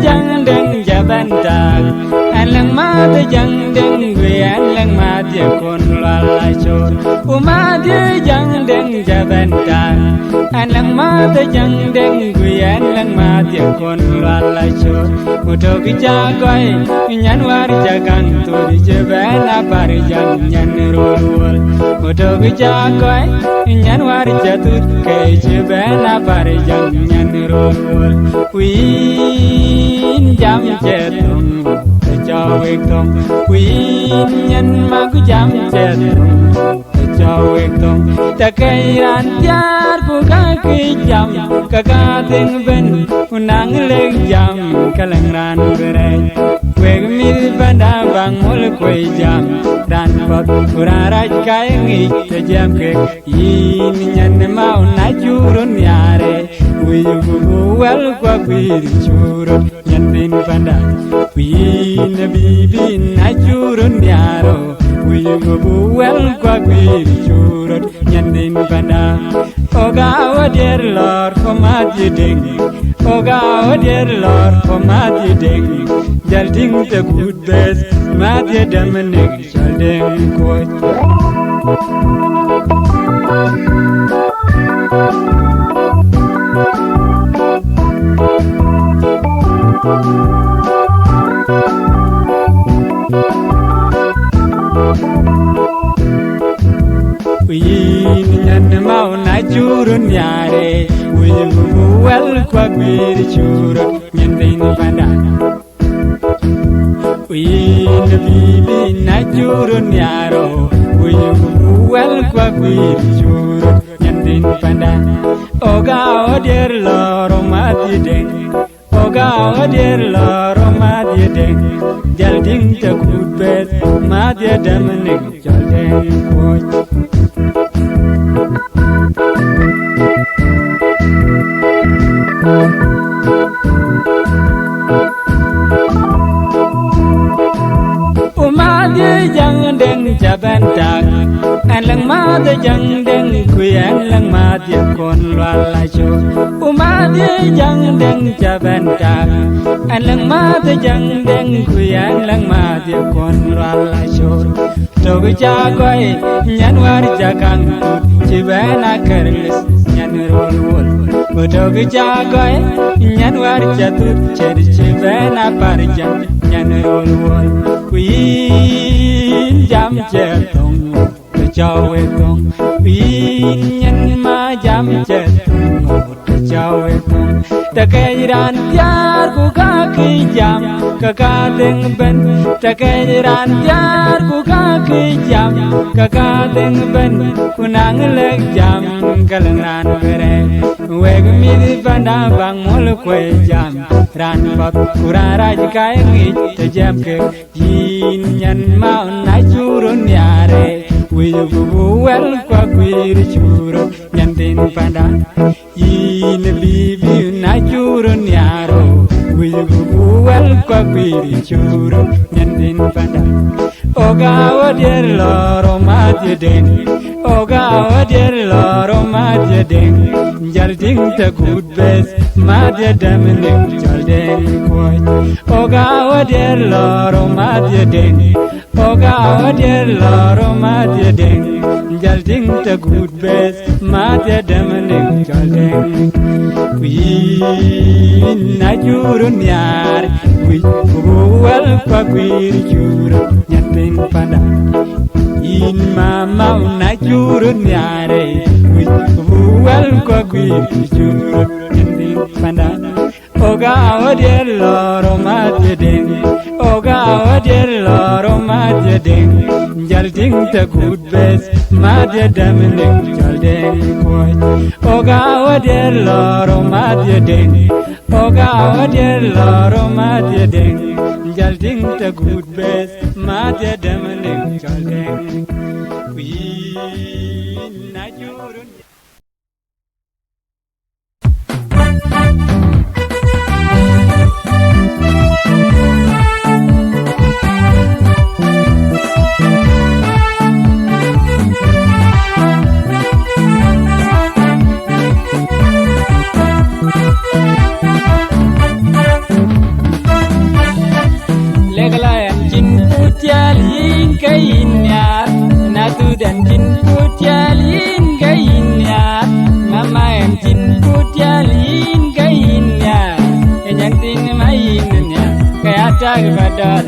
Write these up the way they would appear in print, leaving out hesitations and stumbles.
jang deng jaban tak alang ma de jang deng gue alang ma de kon la chor uma de jang deng jaban tak alang ma de jang deng gue alang ma de kon la chor uto bija koi nyan war jagang tu je bana par jang nyan rol uto bija koi nyan war jatut ke je bana par jang nyan rol Queen jam chetung cho việc tông Queen nhân ma cứ jam chetung cho việc tông ta cây ran jar bu ka ki jam ka ka ting ben unang le jam kalang ran bere weg mi banda bang mol koi jam dan pat ura raj kai ngi te jam ke yin nyan ma na jurun yare wi bu wel kwa bir churun nyan tin banda Queen bibi na jurun yaro wi bu wel kwa bir churun nyan tin banda oga o dear lord for my ding oga o dear lord for my ding Jalding the good best, Madya Dominic, Jalding quote. We in the mountain, I churun yare, we well quack with churun, Yandin Panda. We the baby na jurun yaro we well quack with jurun yandin panda oga o dear lord o madi ding oga o dear lord o madi ding jalding the good best madi damning jalding quote Jang deng jaban tak alang ma de jang deng kuyan lang ma de kon la cho uma de jang deng jaban tak alang ma de jang deng kuyan lang ma de kon la cho to ja koi nyan war jakang chi bana kerlis nyan rol wol to ja koi nyan war jatut chi bana par jam nyan rol wol Queen jam chetung cho tong Queen nhân ma jam chetung cho tong ta cây ran jar ku ka ki jam ka ka deng ben ta cây ran jar ku ka ki jam ka ka deng ben kunang le jam kalang ran bere weg mi banda bang mol kwe jam ran pat kura raj kai ngi te jam ke yin nyan ma na churun yare we bu wel kwa kwir churun nyan tin panda yin bibi na churun yaro we bu wel kwa kwir churun nyan tin panda oga o dear lord o ma ding oga o dear lord o ma ding jalding the good best ma de damning jalding quote oga o dear lord o ma ding oga o dear lord o ma ding jalding the good best ma de damning jalding Queen na jurun yar we well kwa kwir jurun nyatin pada in mama na jurun yare we well kwa kwir jurun nyatin pada oga o dear lord o ma ding oga o dear lord o ma ding jalding the good best ma de damning jalding quote oga o dear lord o ma ding oga o dear lord o ma ding jalding the good best ma de damning jalding we na jurun kaya tag badal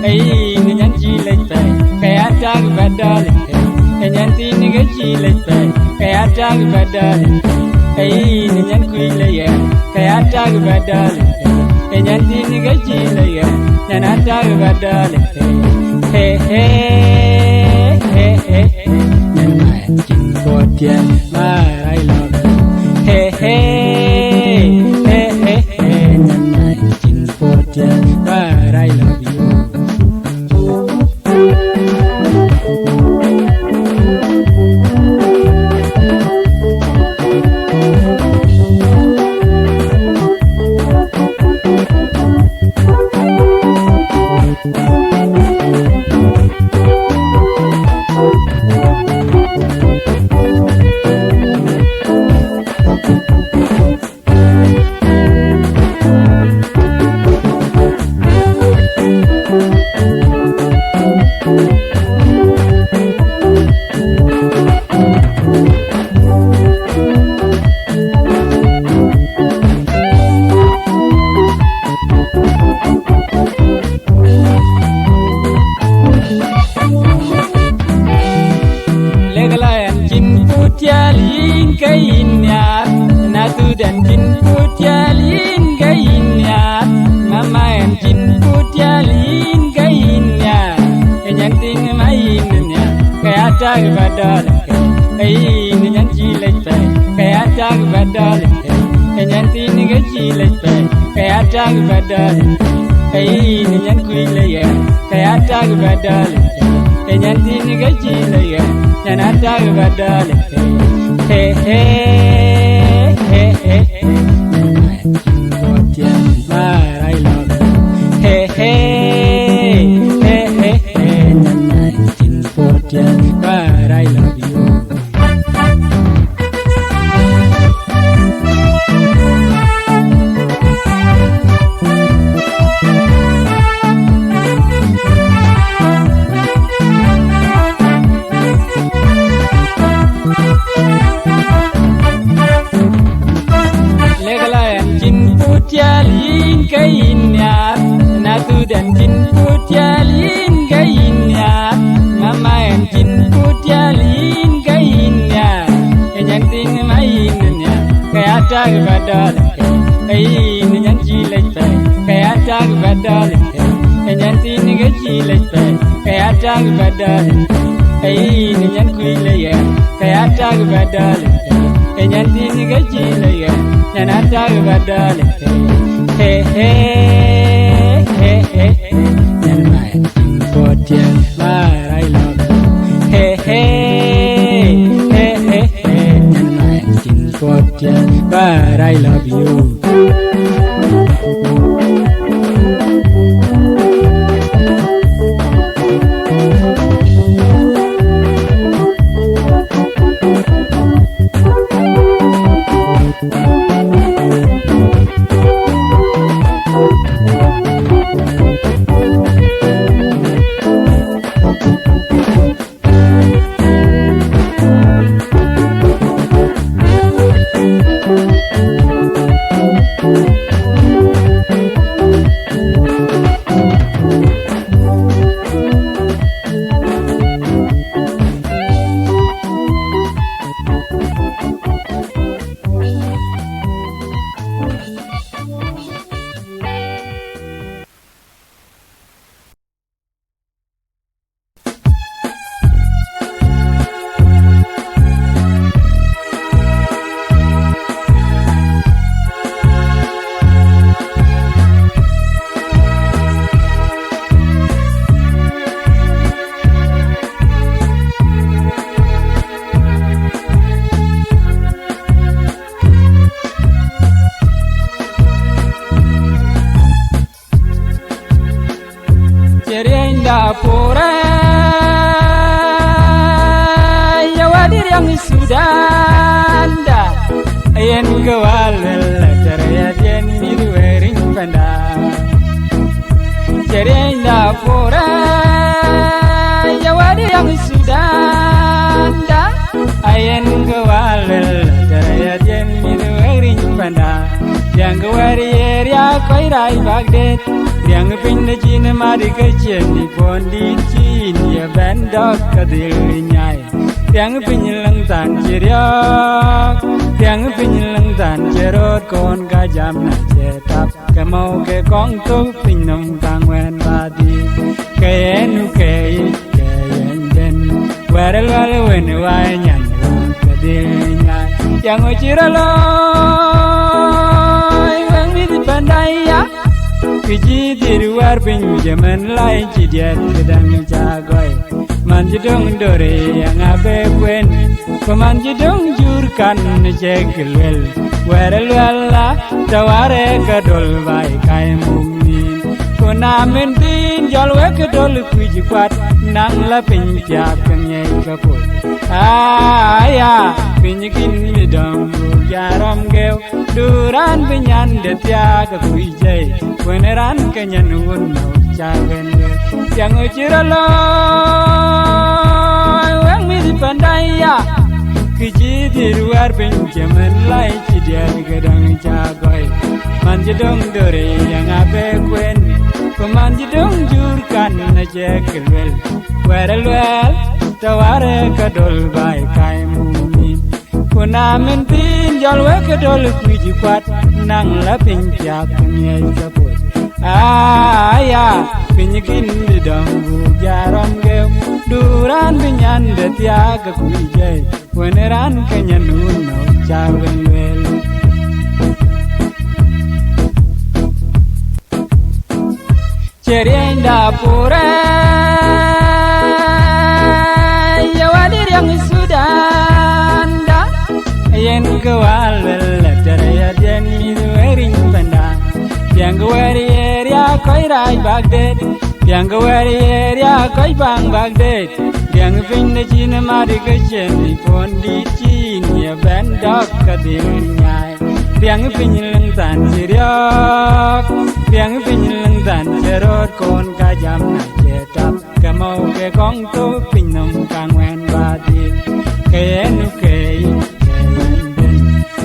ai ni nyan chi lek pe kaya tag badal ai nyan ti ni ga chi lek pe kaya tag badal ai ni nyan kui le ya kaya tag badal ai nyan ti ni ga chi le ya nyan tag badal he he he he nyan mai chin ko tian ma rai lo he he he he he nyan mai chin ko tian ma rai love you Putialin kainya natu dan jin putialin kainya mama en jin putialin kainya enyanting mainnya kaya tag badal ai nyan jilek pe kaya tag badal enyanting ga jilek pe kaya tag badal ai nyan kuile ya kaya tag badal enyanting ga jilek ya nyan tag badal he he he he I love he he he he he 1940 but I love you Putialin kainya natu dan jin putialin kainya mama en jin putialin kainya enyanting mainnya kaya tag badal ai ni nyan jilek pe kaya tag badal enyanting ga jilek pe kaya tag badal ai ni nyan kuile ya kaya tag badal enyanting ga jilek ya nyan tag badal he he he he nyan mai potian I love he he he he he nyan mai potian but I love you Pura ya wadir yang sudanda ayen gawal caraya jen nidu ering panda cerenda pura ya wadir yang sudanda ayen gawal caraya jen nidu ering panda yang gawari ya koi rai bagdet yang pin de chin ma di ka chen ni pon di chin ya ben dok ka dil nyai yang pin lang tan chiriak yang pin lang tan cherot kon ka jam na che tap ka mau ke kong tu pin nong tang wen ba di ke nu ke yen den wara la wen wa nyan ka dil nyai yang o chiralo wang mi di pandai ya kiji diruar pinjaman lain cidiat sedang jagoy manjidong dore yang abe kuen pemanjidong jurkan cekelwel werelwala taware kadol bai kai mungin kunamen tin jalwe kadol kuji kwat nang la pinja kanye kapot aya pinyikin midam jaram geu duran pinyan detia ka kuijai weneran kanyan unno chagen yang uchiralo wang mi di pandaya kiji diruar pinjaman lai cidian gedang jagoy manjidong dore yang abe kuen pemanjidong jurkan aja kelwel werelwel taware kadol bai kai mumin kunamen pin jalwe kadol kuji kwat nang la pinja kanye kapot aya pinyikin di dambu jaram geu duran pinyan detia ka kuijai weneran kanyan unno chawen wel Cerienda pura Yawadir yang sudanda Yen kewal letter ya den midu erin banda Yang kewari area koi rai bagdad Yang kewari area koi bang bagdad Yang pinda cina mari kejen di pon di cina ya bandok kadir nyai Yang pinyelang tan siriak Yang pinyelang tan cerot kon kajam na cetap Kamau ke kong tu pinom kang wen badi Kayenu kay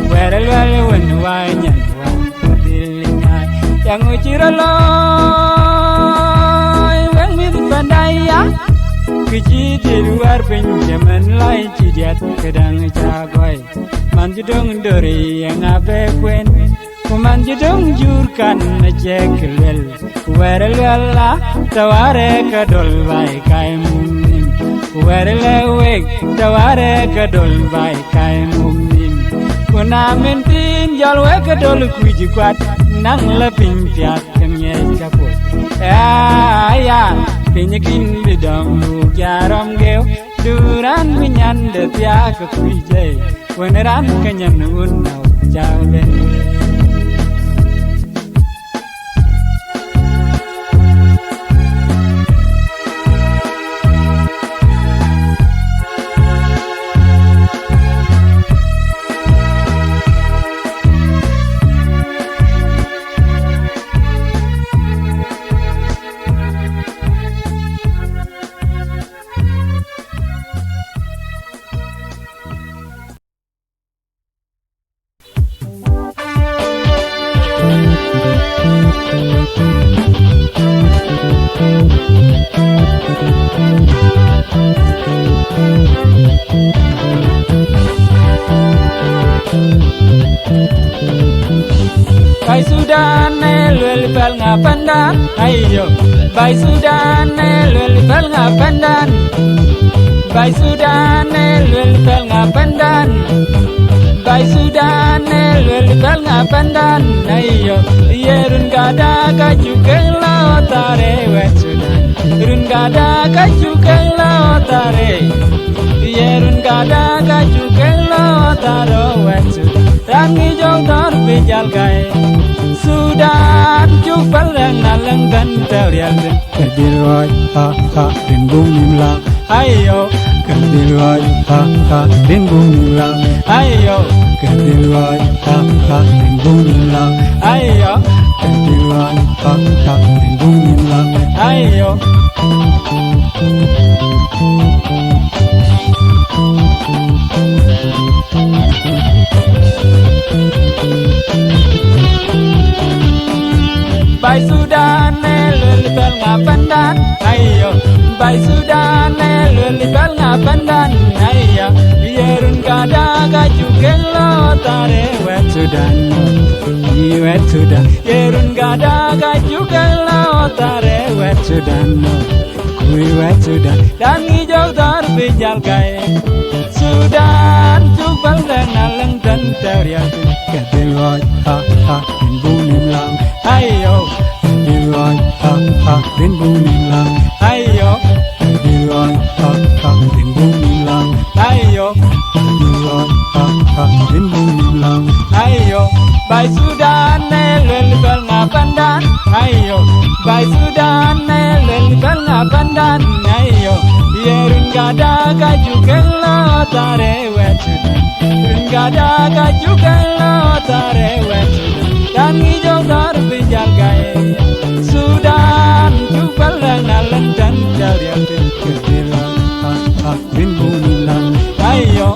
Werel wale wen wanyan wan kadilinyay Yang uchiraloy Weng mit pandaya Kiji di luar pinjaman lain cidiat kedang jagoy Manjidong dori yang abe kuen Kumanjidong jurkan aja kelel Werelwala taware kadol bai kai mungin Werelewek taware kadol bai kai mungin Kunamen tin jalwe kadol kuji kwat Nang leping tiak kemye kaput Aya pinyakin bidang jaram geu Duran minyan detia ke kuijai Weneran kanyan unau jawen Bai sudan lel bal ngapandan ayo Bai sudan lel bal ngapandan Bai sudan lel bal ngapandan Bai sudan lel bal ngapandan ayo yerun gada kaju kelo tare wet sudan run gada kaju kelo tare yerun gada kaju kelo taro wet sudan rangi jong tor bijal kai Sudan jupal yang nalang dan teriak Kedirwai ha ha din bung nimlang Ayo Kedirwai ha ha din bung nimlang Ayo Kedirwai ha ha din bung nimlang Ayo Kedirwai ha ha din bung nimlang Ayo Bai sudan nelul ngapandan ayo bai Sudan nelul ngapandan ayo yerun kada gajukelo tare wet Sudan wet Sudan yerun kada gajukelo tare wet Sudan kui wet Sudan dan hijau terbijal kaya Sudan jubal dan aleng dan teriak ketiloi ha ha bin bunim lang ayo ketiloi ha ha bin bunim lang ayo ketiloi ha ha bin bunim lang ayo ketiloi ha ha bin bunim lang ayo bai Sudan nelul ngapandan ayo bai Sudan nelul ngapandan ayo yerun kada gajukelo tare wet Sudan yerun kada gajukelo tare wet Sudan dan hijau terbijal gaya Sudan jubal nalan dan jarian kebilang bin bunilang ayo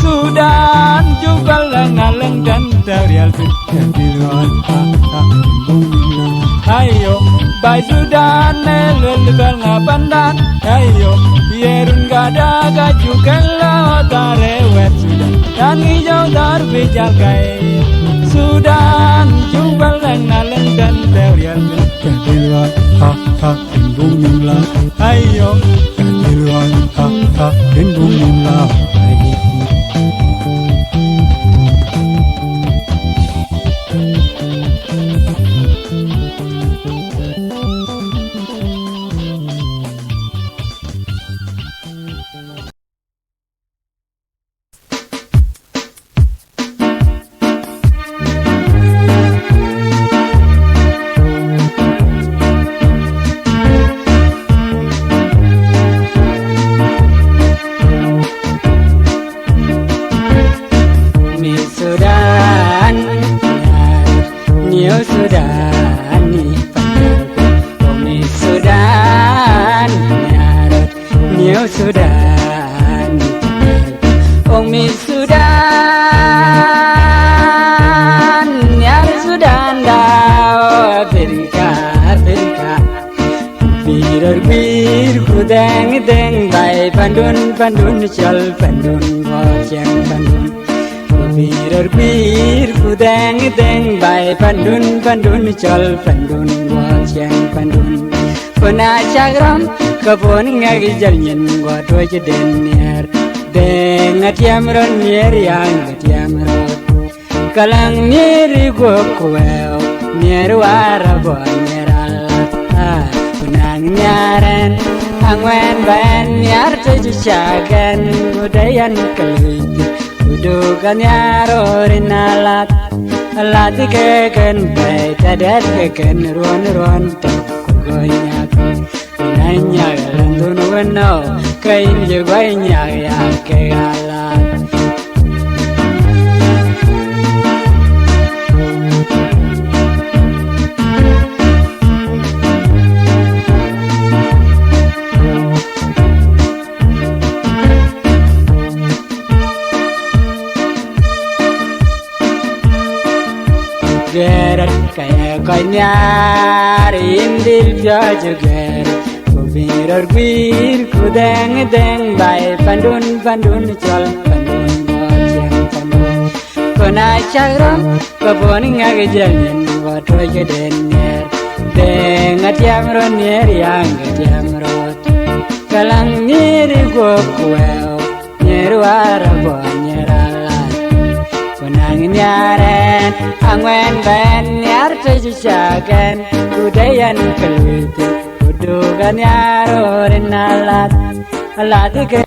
Sudan jubal ngaleng dan terial kebilang ayo bai Sudan nelul ngapandan ayo yerun kada gajukelo tare wet Sudan dan hijau terbijal gaya Sudan jubal ngaleng dan terial kebilang bumilang ayo kebilang bumilang Sudan, Umi Sudan, Nyar Sudan dao Afrika, Afrika. Bir kudeng deng bay pandun pandun chal pandun wajang pandun. Bir kudeng deng bay pandun pandun chal pandun wajang pandun. Puna chagram kabon ngagi jalnyen gwa doje denyer deng atiam ron yer yang atiam ron kalang niri go kwel nyer warabo nyeral punang nyaren angwen ban nyar teju chagan gudayan kelit udugan nyarorin alat alat keken bay tadat keken ruan goyak nanya landun weno kain juganya ya kegalan gerak kayak konyar indil jajar bir kudeng deng bay pandun pandun chal pandun wajang pandun kona chagram kabon ngage janyen wato jedenyer deng atiam ron yer yang atiam rot kalang niri go kwel nyer warabo nyeralat konang nyaren angwen ben nyar teju chagan kudayan keluti dugan yarorin alat ke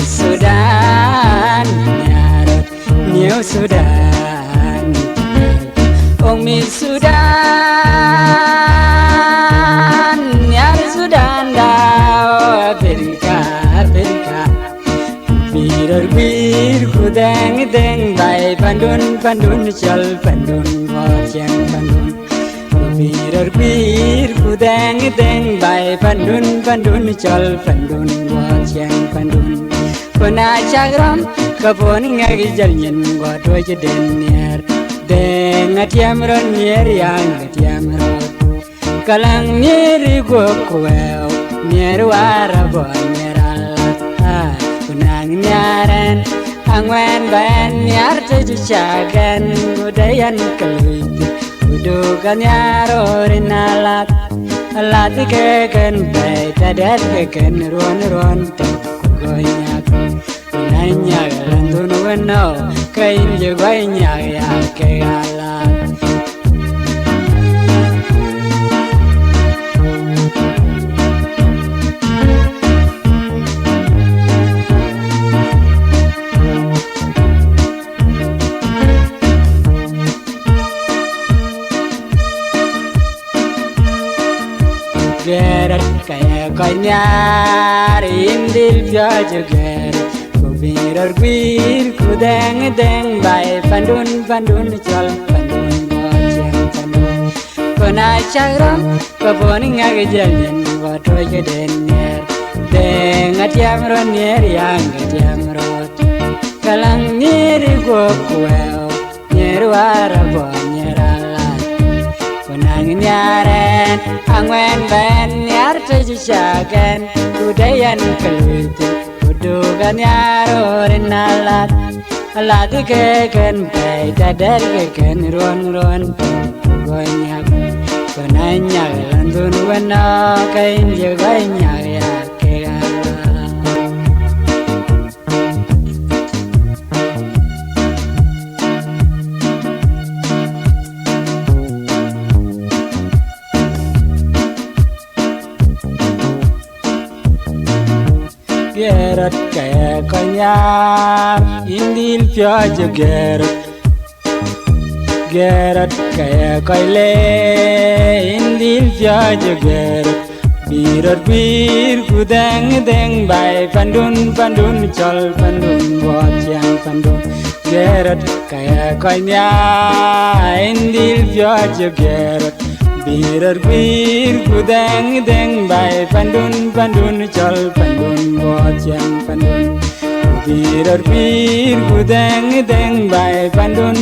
Sudan nyarot New Sudan mi Sudan nyar Sudan dao Afrika bir kudeng deng bai pandun chal pandun wajang pandun bir kudeng deng bai pandun chal pandun wajang pandun puna chagram kapon ngagi jalnyen wadwa jeden ner deng atiam ron ner yang atiam ron kalang neri go kwel ner warabon ner Kunang nyaran angwan ban nyar tuju chagan budayan keluit budukan nyarorin alat alat keken bay tadat keken ruan tak goyak kunanya lantun weno kain joganya ya kealat Gerat kaya kanyar indil jaja gerat Kubirar bir kudeng deng bay pandun chal pandun bojang pandun Kona chagram kaboni ngagajanyan wadwa jeden ner Deng atiam ron ner yang atiam rot Kalang niri go kwel ner warabon ner alat Kunang nyaren angwen ben nyar tuju chagan budayan keluit budugan nyarorin alat alat keken bay dadar keken ruan goyak kunanya lantun wena kain joganya ya kegala Gerat kaya kanyar indil piaja Gerat kaya kaile indil piaja gerat bir kudeng deng bay pandun chal pandun wajang pandun Gerat kaya kanyar indil piaja gerat bir kudeng deng bay pandun chal pandun wajang pandun bir kudeng deng bay pandun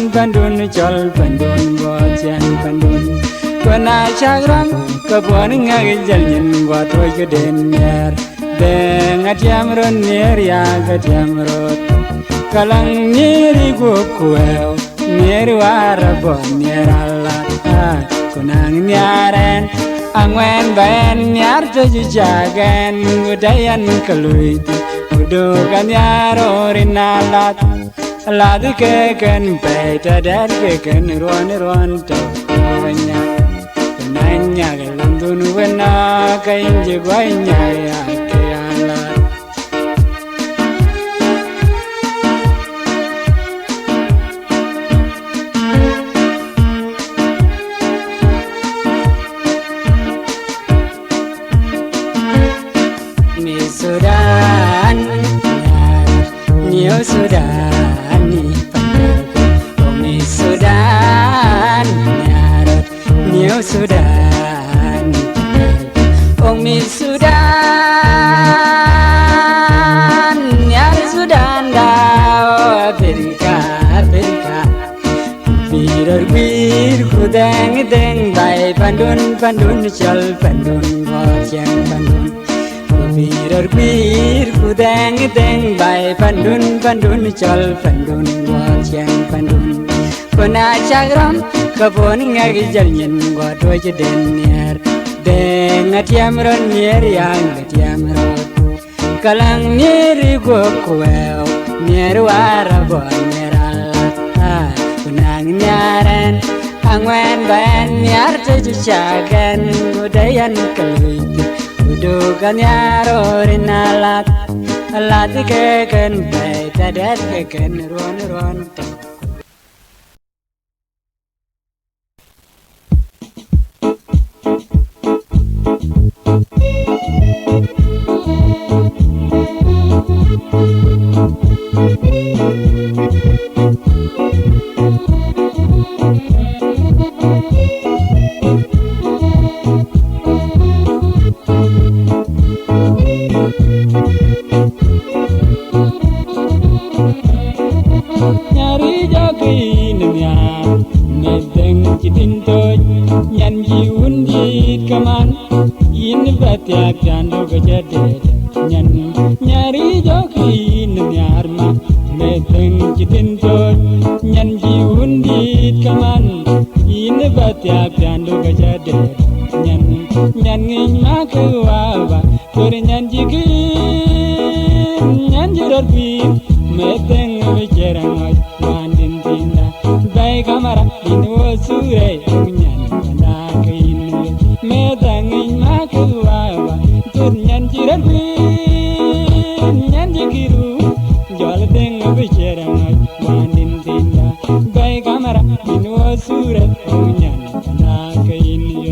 chal pandun wajang pandun kona chagram kabon ngagi jalnyen watwa jeden ner deng atiam ron ner ya atiam rot kalang niri go kwel ner warabon ner alat Kunang nyaren angwen ben nyar tuju chagan budayan keluit budukan nyarorin alat alat keken bay tadat keken ruan tak goyak kunanya lantun wena kain joganya ya kealat Sudan New Sudan ni pandaku mi Sudan nyarot New Sudan mi Sudan nyar Sudan dao Afrika bir kudeng deng bay pandun chal pandun wajang pandun bir kudeng deng bay pandun chal pandun wajang pandun puna chagram kapon ngagi jalnyen wadwa jeden ner deng atiam ron ner yang atiam rot kalang neri go kwel ner warabon ner alat kunang nyaren angwen ben nyar tuju chagan budayan keluit budukan nyarorin alat Allah tikeken bay tadat keken ron ron. Nyari jokin nyar nedeng citintoy nyan jiun di kaman in batiak dando gejade nyan nyari jokin nyar ma nedeng citintoy nyan jiun di kaman in batiak dando gejade nyan nyan ngin makuwa kor nyan jikin nyan jirorbi medeng wicerang wandin tinda bay kamara inu sure nyan pada kainu medeng makuwa tur nyan jirarbi nyan jikiru jol deng wicerang wandin tinda bay kamara inu sure nyan pada kainu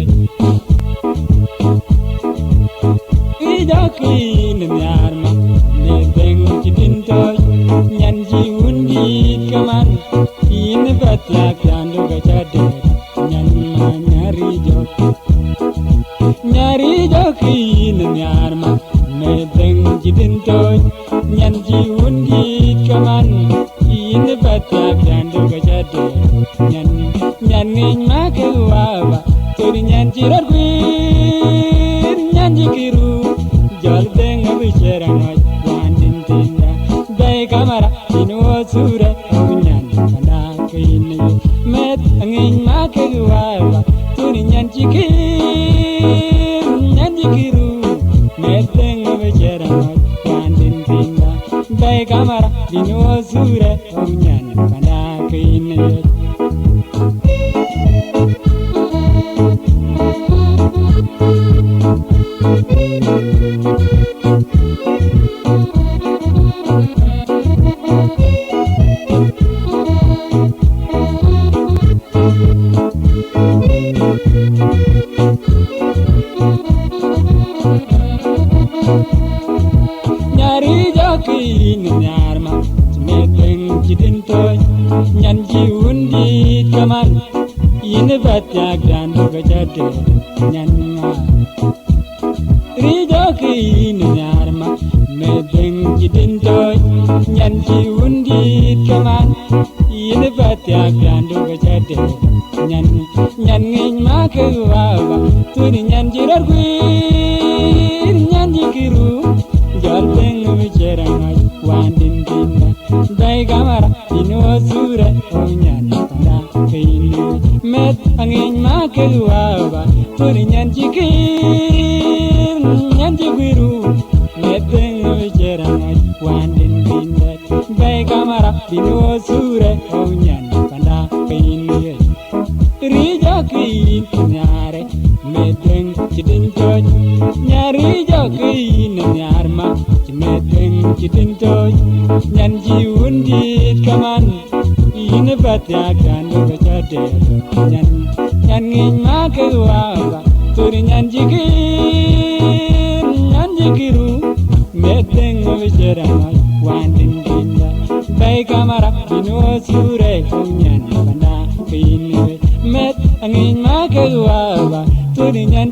ijakin nyarma medeng citintoy nyan jiun di kaman in batiak dando gajade nyan ma nyari jokin nyarma medeng citintoy nyan jiun di kaman in batiak dando gajade nyan ngin makuwa tur nyan jirar gwir nyan jikiru jol deng wicerang wandin tinda bay kamara inu sure nyan pada kainu met angin makuwa tur nyan jikiru met deng wicerang wandin tinda bay kamara inu sure nyan pada kainu nyari jokin nyarma medeng citintoy nyan jiun di kaman in batiak dando gajade nyan ri jokin nyarma medeng citintoy nyan jiun di kaman in batiak dando gajade nyan ngin makuwa tur nyan jirar gwir nyan jikiru jol deng wicerang wandin tinda bay kamara inu sure nyan pada kainu met angin makuwa tur nyan jikir nyan jikiru met deng wicerang wandin tinda bay kamara inu sure nyan pada kainu ri jokin nyare medeng citintoy nyari jokin nyarma medeng citintoy nyan jiun di kaman in batiak dando gajade nyan ngin makuwa tur nyan jikiru medeng wicerang wandin tinda bay kamara inu sure nyan pada kainu met angin makuwa tur nyan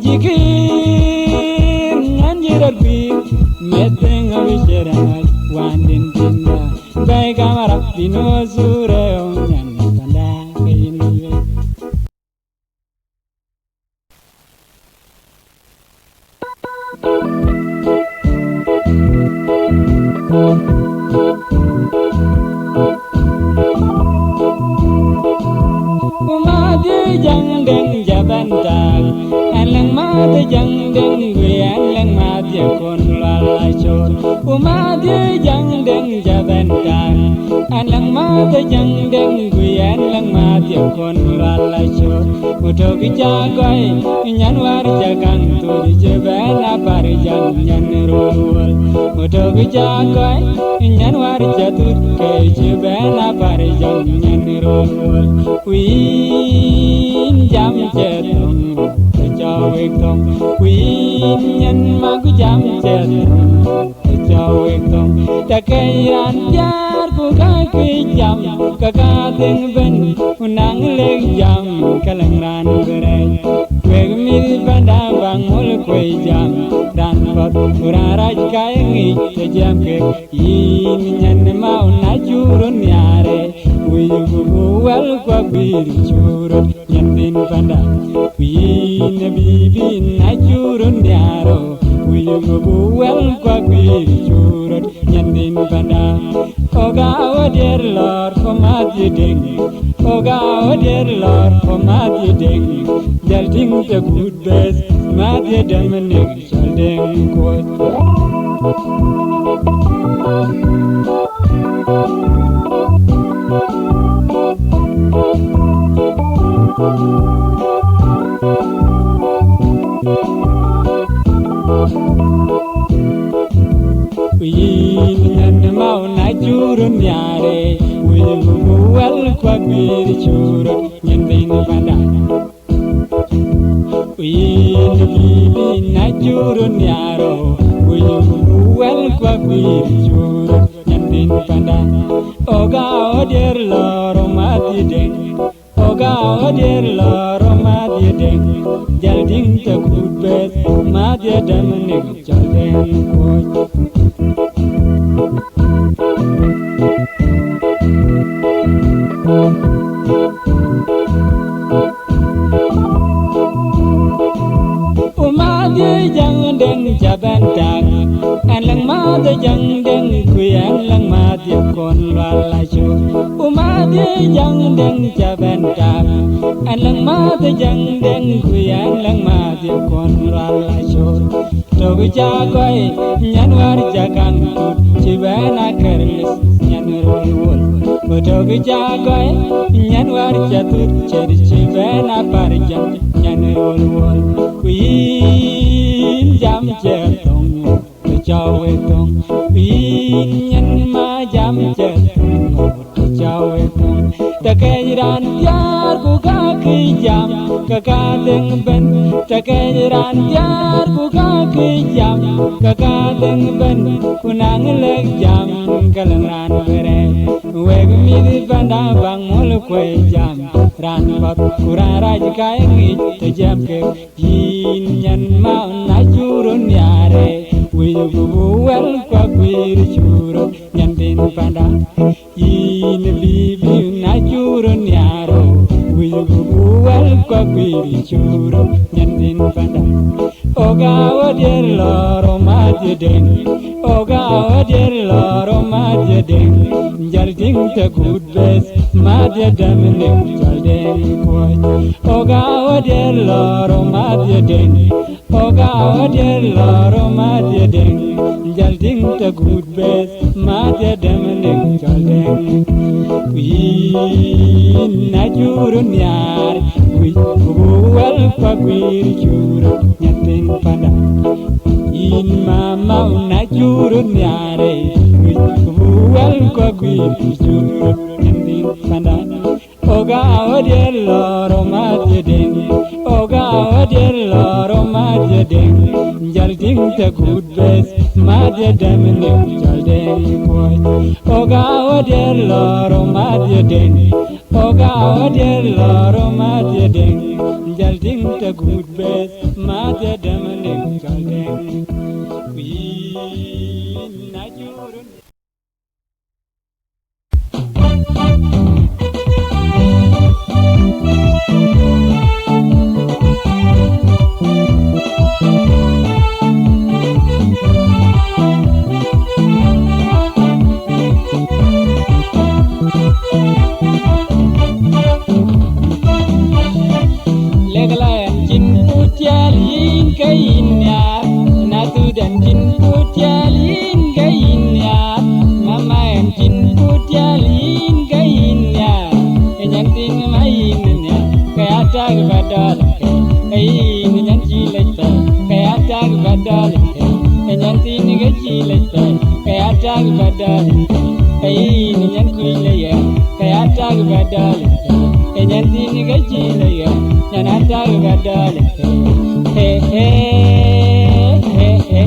jirarbi medeng wicerang wandin tinda bay kamara inu sure nyan pada kainu Umadi jang deng jabantag alang madi jang deng gue alang madi kon lalachor umadi jang deng jabantag alang madi jang deng gue alang madi kon lalachor Uto kichakoi nyan war jakang tu jebena parjan nyan rolwal. Uto kichakoi nyan war jatut ke jebena parjan nyan rolwal. Win jam jetong kechawek tong. Win nyan magu jam jetong kechawek tong. Takairan jar ku kaki jam kakateng ben unang leg jam kalangran berai. Weg mil banda bang mul kwe jam dan pat uraraj kayangi te jam ke in nyan mau na churun yare. Uyugu wel kwa bir churun nyan din banda. Win bibi na churun yaro. Uyugu wel kwa bir churun nyan din banda. Oga o dear Lord for my ding. Oga o dear Lord for my ding. Jalting the good best, my dear Dominic shall ding quote. Mau na churun yare, will well quack me churun, yending panda. We na churun yaro, will well quack me churun, yending panda. Oga o dear Lord o mati ding, Oga o dear Lord o mati ding, Jalding the good best, Madia Dominic, Jordan quote. Umadi jang deng jaban tak, alang madi jang deng kuyan lang madi kon lala shu. Umadi jang deng jaban tak, alang madi jang deng kuyan lang madi kon lala shu. Togu jakoi nyan war jakang tut chibana kerlis nyan rolwol. Togu jakoi nyan war jatut chedi chibana parjan nyan rolwol. Queen jam jetong kecawe tong. Queen nyan ma jam jetong kecawe tong. Takairan tiar ku kaki jam kakadeng ben. Takairan tiar ku kaki jam kakadeng ben. Kunang leg jam kalangran berai. Weg mili banda bang mul kwe jam ran pat kuraraj kayangi te jam ke yin nyan mau na churun yare. Uyugu wel kwa kwir churun nyan din panda. Yin bibi na churun yaro. Uyugu wel kwa kwir churun nyan din panda. Oga o dear Lord o mati ding. Oga o dear Lord o mati ding. Jalting the good best, Madia Dominic Jordan quote. Oga o dear Lord o mati ding. Oga o dear Lord o mati ding. Jalting the good best, Madia Dominic Jordan. Queen na churun yar, we well kwa kwir churun nyatin pada. In mama na churun yare, we well kwa kwir churun nyatin pada. Oga o dear Lord o mati ding. Oga o dear Lord o mati ding. Jalting the good best, Madia Dominic Jordan quote. Oga o dear Lord o mati ding. Oga o dear Lord o mati ding. Jalting the good best, Madia Dominic Jordan. Queen na churun. Leglayan jin putial yin kain ya, natu dan jin Kai ni nyan kuile ya kaya tag badal nyan tin ga chile ya nyan tag badal he he he he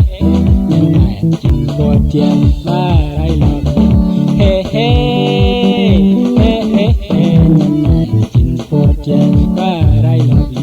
nyan mai chin ko tian mai lo he he he he nyan mai chin ko tian mai lo you.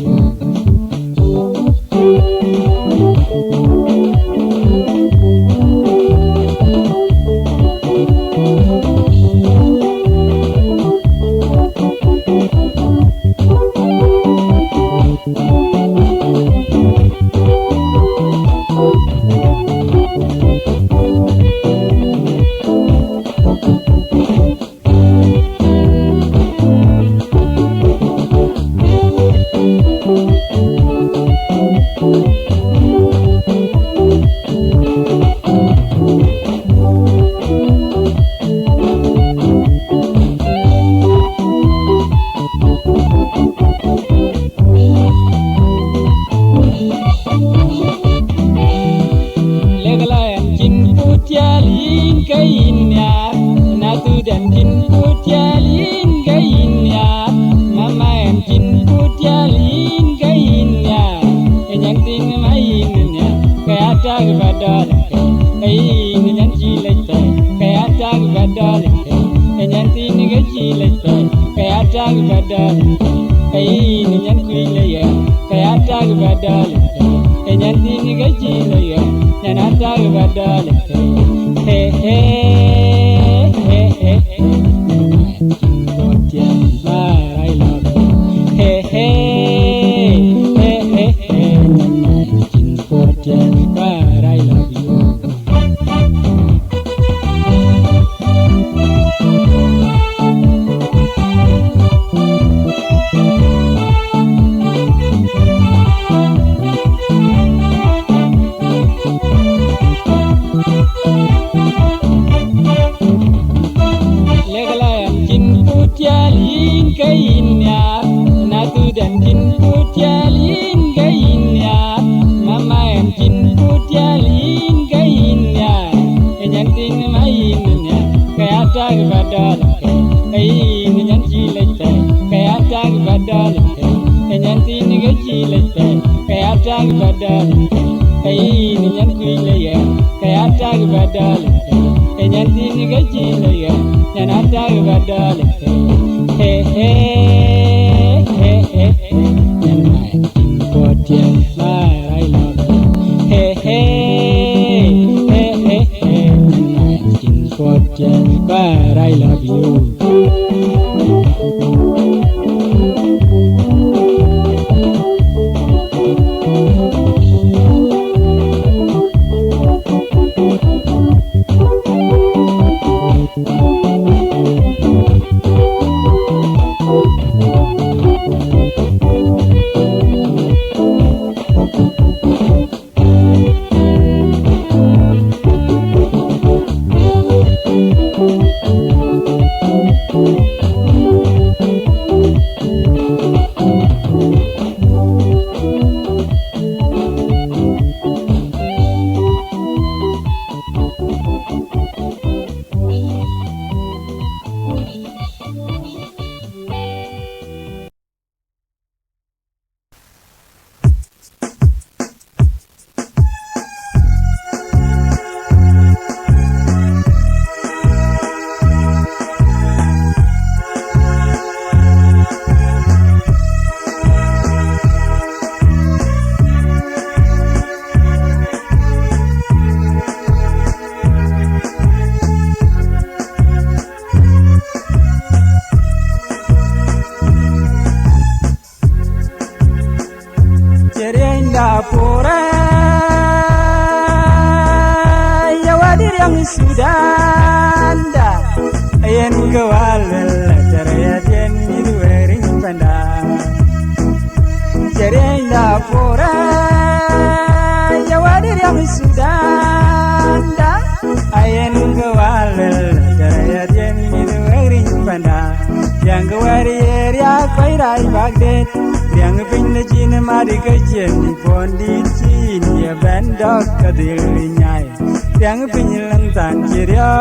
Sudanda ayen gawal tarayaden midwerin panda jerenda pora jawadir yang Sudanda ayen gawal tarayaden midwerin panda yang gawari ya kairai bagdet yang pin de chin ma di ka chen ni pon di chin ya ben dok ka dil nyai yang pin lang tan chi ria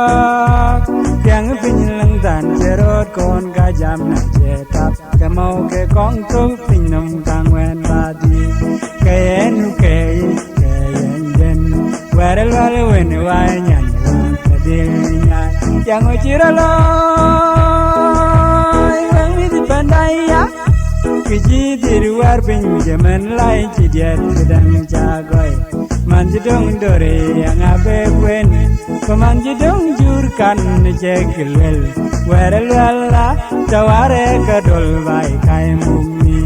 yang pin lang tan che rot kon ka jam na che tap ka mau ke kong tu pin nam kang wen ba di ke en ke den ware wale wen wa nyan ka dil nyai yang o chi ra lo wang mi di pandai ya kiji diruar pinjaman lai cidiat sedang jagoy manjidong dore yang abe kwen pemanjidong jurkan jegelwel werel wala taware kadol bai kai mumi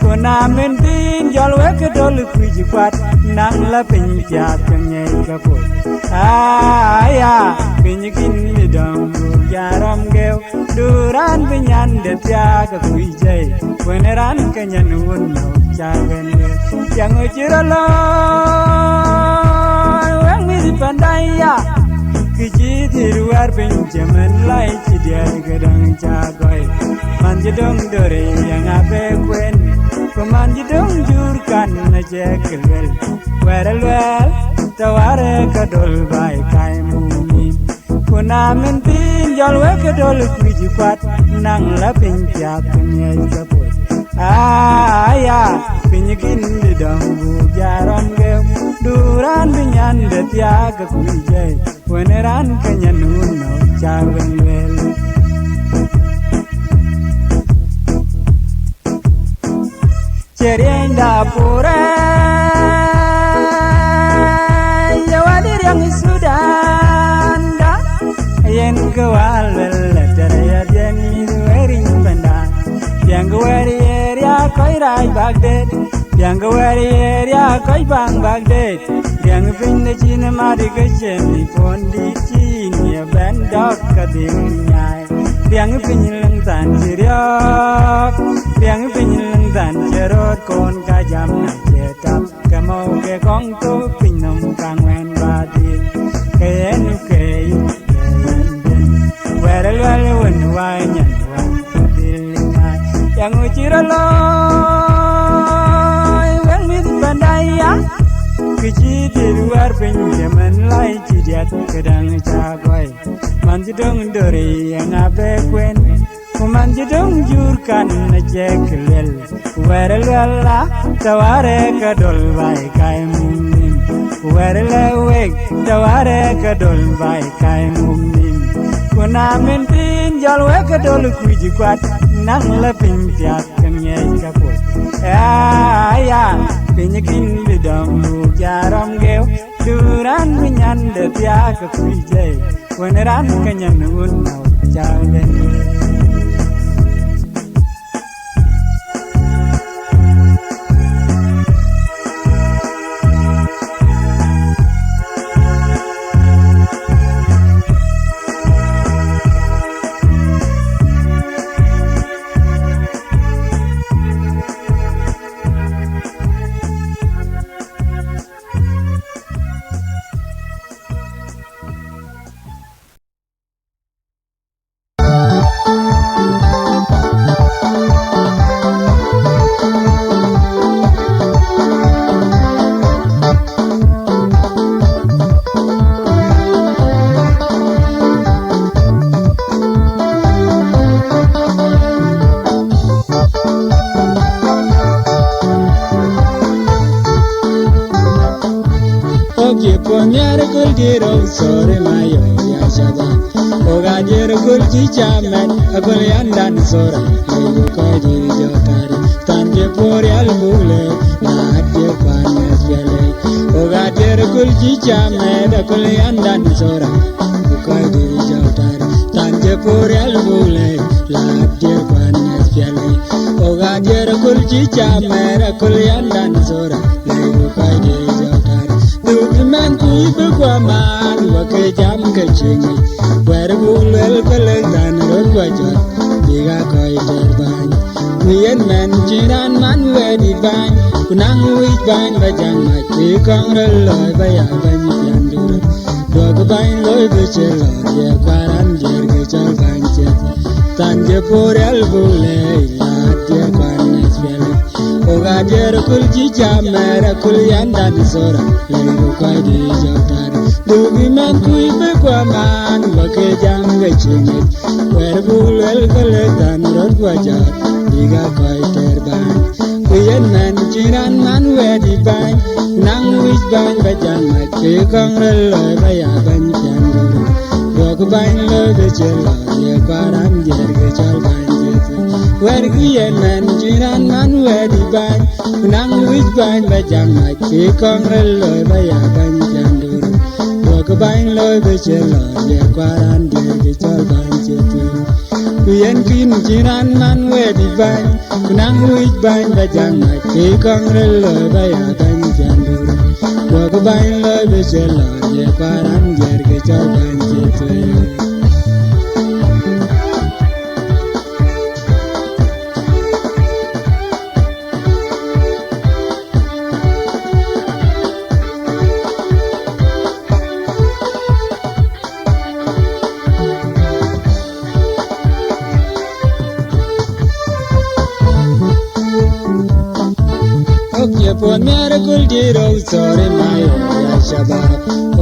kunamen tin jalwe kadol kujikwat nang la pinja kanye kapot aya pinyikin midong jaram geu duran pinyan de tiaga kuijai weneran kanyan wunno jagen yang ujiralo wang mi pandaya kiji diruar pinjaman lai cidiar gedang jagoy manjidong dore yang abe kwen pemanjidong jurkan jegelwel werelwel taware kadol bai kai mumi kunamen tin jalwe kadol kujikwat nang la pinja kenya kapot aya pinyikin di dambu jaram ge duran binyan de tiaga kujai weneran kenya nuno jawen wel cerenda pura yawadir yang sudanda yen kawal teraya jeni werin banda yang wari area koi rai bagdad yang wari area koi bang bagdad yang pinne chin mari gejeni pondi chin ya bandok kadingnyai yang pinyilang tan jiriak yang pinyilang tan jerot kon kajam na jetap kamau ke kong tu pinom kang wen badi kayen werel wale wen wanyan wan dilingai yang ujiralo wen mit bandaya kiji di luar pinjaman lai cidiat kedang jagoy manjidong dore yang abe kwen manjidong jurkan jegelwel werel wala taware kadol bai kai mumin werel weg taware kadol bai kai mumin kunamen tin jalwe kadol kujikwat nang la pinjat kanye kapot aya pinyikin bidam jaram geu duran minyan de tiaga kujai weneran kanyan unau jawen sore mayo ya shaba oga jero gulji chamet akol yandan sora ayu ko di jotari tanje por albule na de panes yale oga jero gulji chamet akol yandan sora ko di jotari tanje por albule na de panes yale oga jero gulji chamet akol yandan sora ayu ko di jotari man kuibe kwa man wake jam kechingi where bulwel pelendan rod wajot diga koi terban wien men jiran man wedi ban kunang wich ban bajang mati kong reloy baya banyi yandur dog ban loy bechelor ye kwaran jer kechal banchet tanje por albule la tie kwan nesvel jero kul chicha mera kul yandan sora lego koi di jotari dugi men kui be kwa man wake jam ge chingi wer bul el gale tan rod wajar diga koi terban kuyen men jiran man wedi ban nang wich ban bajan mat ke kong reloy baya ban chandu dog ban lo be chelo ye kwaran jer ge chal ban wer kuyen men jiran man wedi ban nang wich ban bajan mat ke kong reloy baya ban chandu dog ban lo be chelo ye kwaran jer ge chal ban chetu kuyen kin jiran man wedi ban nang wich ban bajan mat ke kong reloy baya ban chandu dog ban lo be chelo ye kwaran jer ge chal ban chetu Pon mere kul jiro sore mayo ya shabab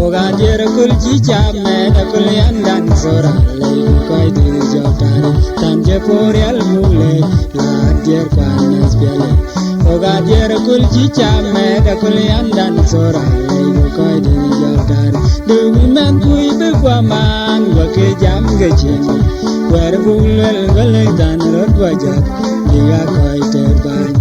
oga jiro kul jicha me da kul yandan sora le koi di jotari tanje por el mule la jer kwanes bele oga jiro kul jicha me da kul yandan sora le koi di jotari du men kui be kwa man wa ke jam ge chini wer bulel gale dan rod wajat diga koi terban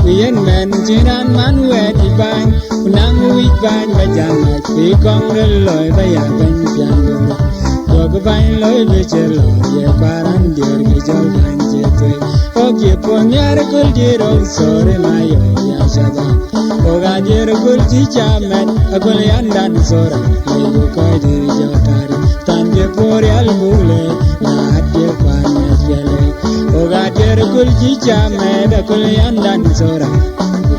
yen men jiran man wedi ban nang wich ban bajan mat fi kong reloy baya ban piando dog ban loy be chelo ye paran der ge jol ban jete oge ponyar kul jiro sore mayo ya shaba oga jiro kul chicha men akul yandan sora lego koy di jotari tanje por al mule na de panes yele oga jiro kul chicha men akul yandan sora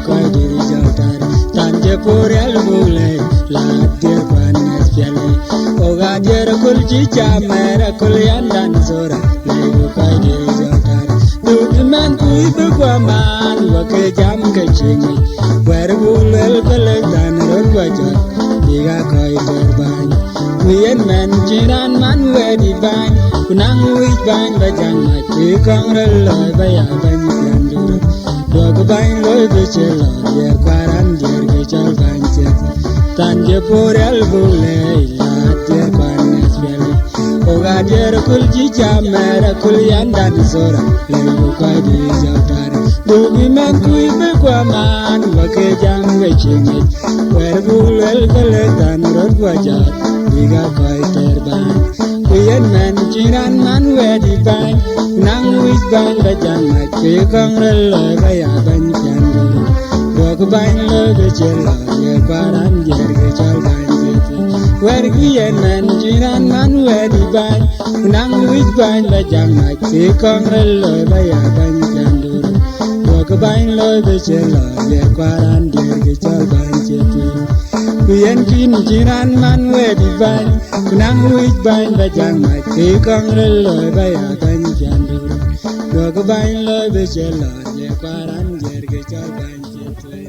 koi di jotari tanje por al mule la de panes yele oga jiro kul chicha men akul yandan sora lego koi di jotari du men kui be kwa man wa ke jam ke chingi wer bulel kale dan rod wajat diga koi terban kuyen men jiran man wedi ban kunang wich ban bajan mat ke kong reloy baya ban chandu dog ban loy be chelo ye kwaran jer ge chal ban chet tanje por el bule la ter kwanes bele oga jer kul jicha mera kul yandan sora lego koi di jotari dugi men kui be kwa man wa ke jam ge chingi wer bulel kale dan rod wajat diga koi terban kuyen men jiran man wedi ban nang wich ban bajan mat ke kong reloy baya ban chandu dog ban lo be chelo ye kwaran jer ge chal ban jeti wer kuyen men jiran man wedi ban nang wich ban bajan mat ke kong reloy baya ban chandu dog ban lo be chelo ye kwaran jer ge chal ban jeti kuyen kin jiran man wedi ban nang wich ban bajan mat ke kong reloy baya ban chandu dog ban lo be chelo ye kwaran jer ge chal ban jeti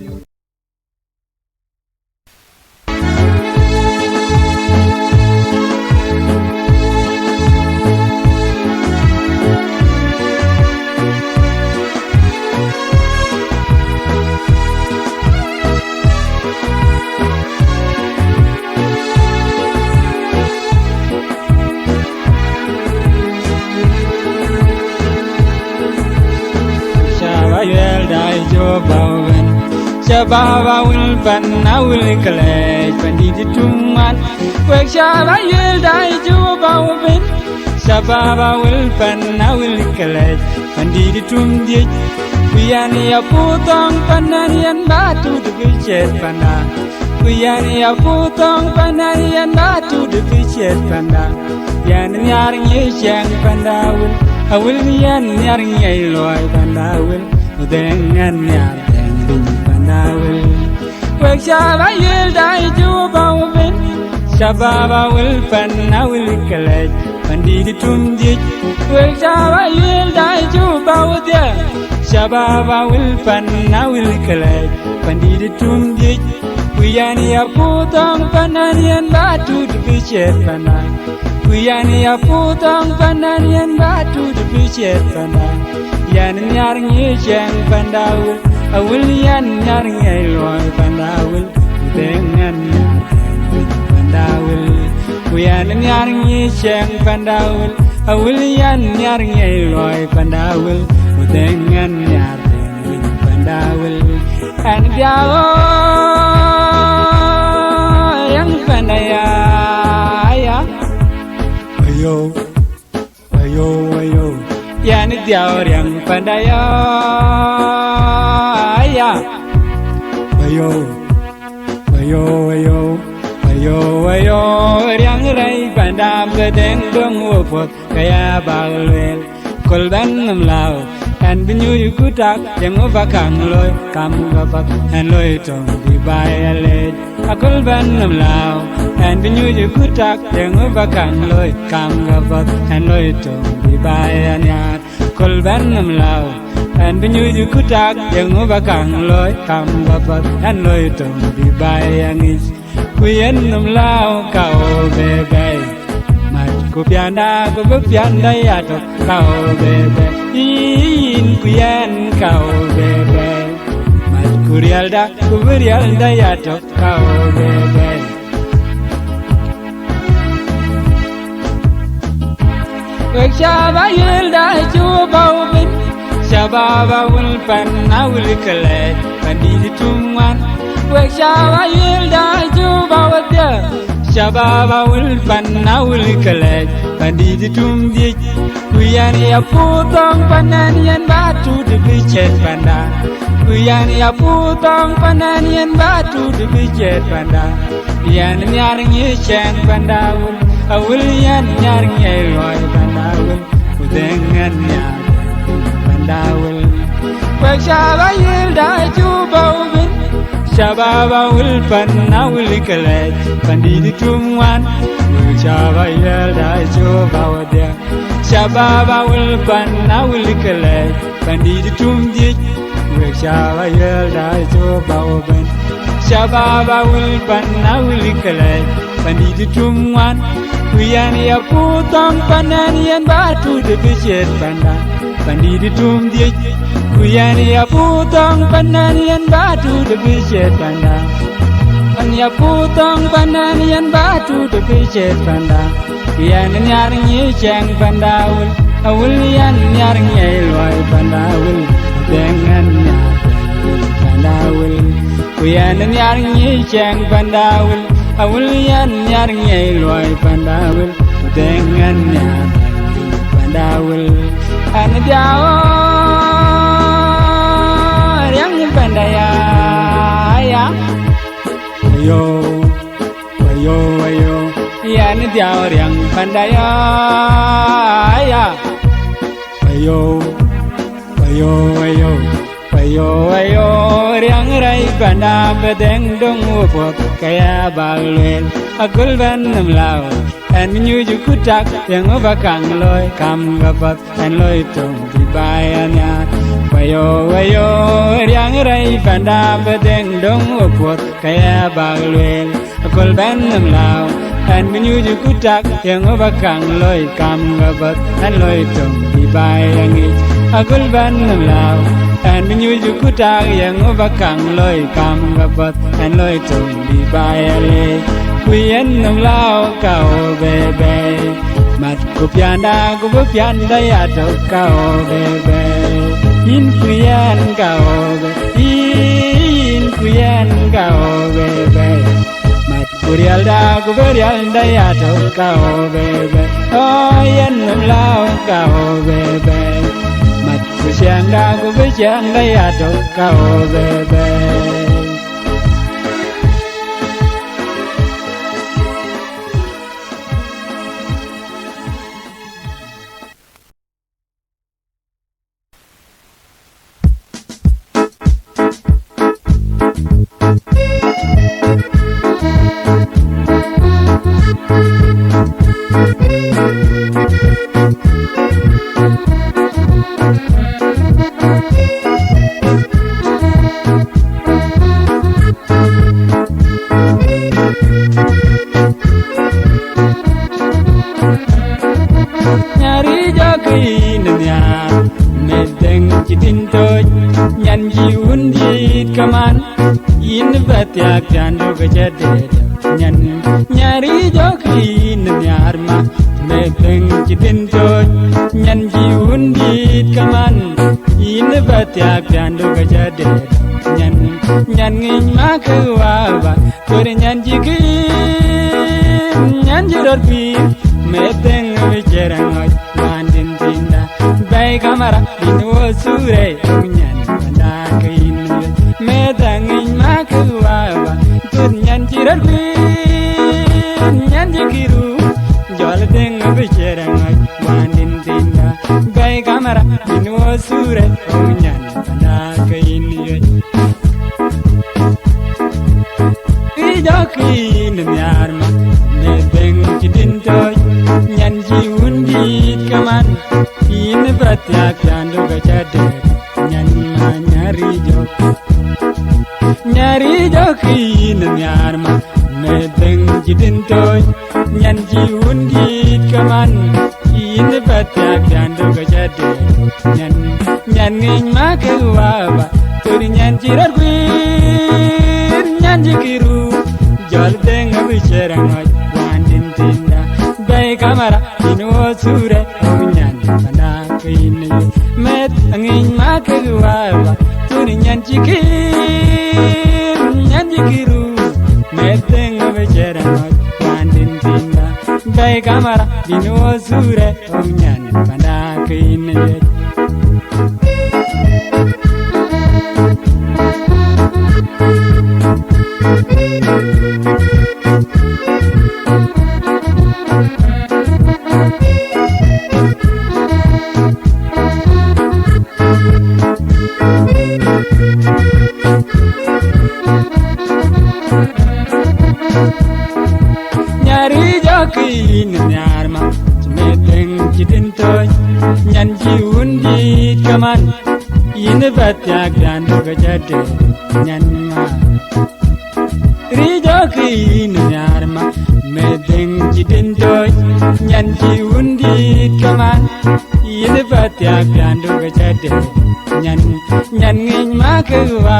Shababa will ban now will collect when did it too much wake Shaba yell die Juba win Shababa will ban now will collect when did it too much we are a putong panarian batu the beaches panda we are a putong panarian batu the beaches panda yan yaring yang panda will I will be yan yaring yellow panda will then yan wake Shaba yell die Juba win Shababa will pan now will collect when did it too much wake Shaba yell die Juba with ya Shababa will pan na will collect Pandidi tum dich Kuyani aputong pananian batu de bichet pana Kuyani aputong pananian batu de bichet pana Yan nyar nyecheng pandawul Awul yan nyar ngeloy pandawul Dengan nyar pandawul Kuyan nyar nyecheng pandawul Awul yan nyar ngeloy pandawul Dengan nyar pandawul An biao yang pandaya ya Ayo ayo ayo yan diao yang pandaya ya Ayo ayo ayo ayo ayo yang rai pandam gedeng dong wopot kaya balwel kolban namlao and binyu kutak yang ovakang loy kam gapak and loy tong di bayale akol ban namlao and binyu kutak yang ovakang loy kam gapak and loy tong di bayanya kol ban namlao and binyu kutak yang ovakang loy kam gapak and loy tong di bayangis kuyen namlao kau bebe mat ku pianda ya tok kau bebe in kuyan kau bebe mat kurial da ya tok kau bebe wek shaba yel da chu bau bin shababa wul pan na wul kale pandi tumwan wek shaba yel da chu bau dia shababa wul pan na wul kale pandi tum di Kuyani aputong pananian batu de bichet panda Kuyani aputong pananian batu de bichet panda Yan nyaring yecheng pandawul Awul yan nyaring yeloy pandawul Udengan nyaring pandawul Wek shaba yilda chubau bin Shababa wul pan na wul kelej Pandidi tumwan Wek shaba yilda chubau dia Shababa will pan na will collect Pandidi tum dich Wek shaba yel da jo baoben Shababa will pan na will collect Pandidi tum wan Kuyani aputong pananian batu de bichet panda Pandidi tum dich Kuyani aputong pananian batu de bichet panda Ani aputong pananian batu de bichet panda Yan nyaring yecheng pandawul Awul yan nyaring yeloy pandawul Dengan nyaring pandawul Kuyan nyaring yecheng pandawul Awul yan nyaring yeloy pandawul Dengan nyaring pandawul Ana diao yang pandaya ya Ayo ayo ayo Yan diao yang pandaya ya Ayo ayo ayo ayo ayo yang rai pandam bedeng dong wopot kaya balwel akul ban namlao and nyuju kutak yang ovakang loy kam gapat and loy tong di bayanya ayo ayo yang rai pandam bedeng dong wopot kaya balwel akul ban namlao and menuju kutak yang ovakang loy kam gabat and loy tong di bayangit agul ban namlao and menuju kutak yang ovakang loy kam gabat and loy tong di bayale kuyen namlao kau bebe mat ku pianda ya tok kau bebe in kuyen kau bebe in kuyen kau bebe Kurial da ya tok kau bebe Oh yen namlao kau bebe Mat kusyang da ya tok kau bebe jidin toj nyan ji undit kaman in batyak jando gajade nyan nyari jokin nyarma meteng jidin toj nyan ji undit kaman in batyak jando gajade nyan ngin makawa kor nyan jikin nyan jiror pi meteng wicerang mandin tinda bay kamara binwo sure nyan panda kain meteng ngin makawa kor nyan jiror pi nyan jikiru jol teng wicerang mandin tinda bay kamara binwo sure nyan panda kain Jokin nyarma meteng jidin toj nyan ji undit kaman in batyak jando gajade nyan ma nyari jokin nyarma meteng jidin toj nyan ji undit kaman in batyak jando gajade nyan ngin makawa tur nyan jirar gwir nyan jikiru jol deng wicerang wandin tinda bay kamara inwo sure nyan panda kain met angin makawa tur nyan jikiru met deng wicerang wandin tinda bay kamara inwo sure nyan panda kain nyari jokin nyarma meteng jidin toj nyan ji undit kaman in batyak jando gajade nyan ma ri jokin nyarma meteng jidin toj nyan ji undit kaman in batyak jando gajade nyan ngin makawa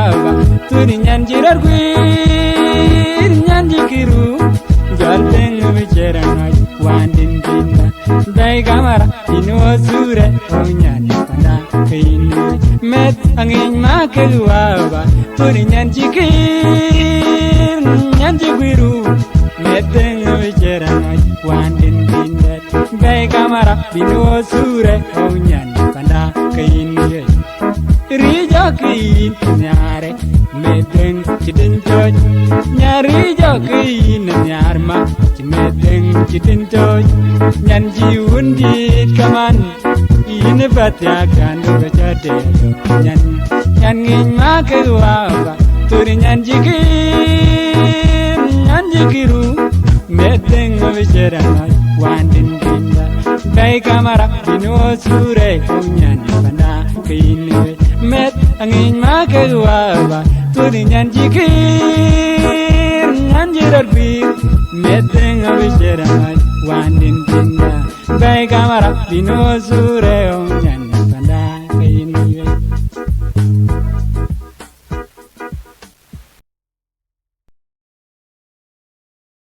tur nyan jirar gwir nyan jikiru jol teng wicerang wandin tinda bay kamara inwo sure nyan panda kain met angin makawa tur nyan jikir nyan jigwiru meteng wicerang wandin tinda bay kamara inwo sure nyan panda kain ri jokin nyare meteng jidin toj nyari jokin nyarma meteng jidin toj nyan ji undit kaman in batyak jando gajade nyan ngin makawa tur nyan jikiru meteng wicerang wandin tinda bay kamara inwo sure nyan panda kain met angin makawa tur nyan jikir nyan jirar bir meteng wicerang wandin tinda bay kamara binwo sure nyan